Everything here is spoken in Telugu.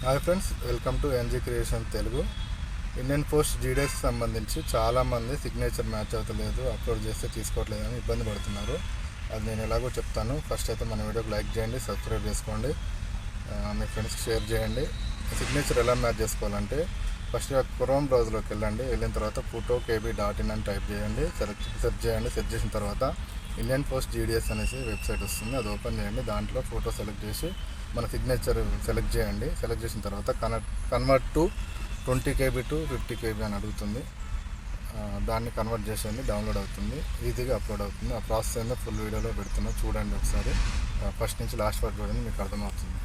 Hi friends, welcome to NG creation Telugu. Indian post GDS సంబంధించి చాలామంది సిగ్నేచర్ మ్యాచ్ అవుతలేదు, అప్లోడ్ చేస్తే తీసుకోవట్లేదు అని ఇబ్బంది పడుతున్నారు. అది నేను ఎలాగో చెప్తాను. ఫస్ట్ అయితే మన వీడియోకి లైక్ చేయండి, సబ్స్క్రైబ్ చేసుకోండి, మీ ఫ్రెండ్స్కి షేర్ చేయండి. సిగ్నేచర్ ఎలా మ్యాచ్ చేసుకోవాలంటే ఫస్ట్ క్రోమ్ బ్రౌజర్లోకి వెళ్ళిన తర్వాత photokb.in అని టైప్ చేయండి, సెర్చ్ చేయండి. సెర్చ్ చేసిన తర్వాత ఇండియన్ పోస్ట్ జీడీఎస్ అనేసి వెబ్సైట్ వస్తుంది, అది ఓపెన్ చేయండి. దాంట్లో ఫోటో సెలెక్ట్ చేసి మన సిగ్నేచర్ సెలెక్ట్ చేయండి. సెలెక్ట్ చేసిన తర్వాత convert to 20 KB to 50 KB అని అడుగుతుంది. దాన్ని కన్వర్ట్ చేసేయండి, డౌన్లోడ్ అవుతుంది, ఈజీగా అప్లోడ్ అవుతుంది. ఆ ప్రాసెస్ ఏందో ఫుల్ వీడియోలో పెడుతున్నా, చూడండి ఒకసారి. ఫస్ట్ నుంచి లాస్ట్ వరకు చూడండి, మీకు అర్థమవుతుంది.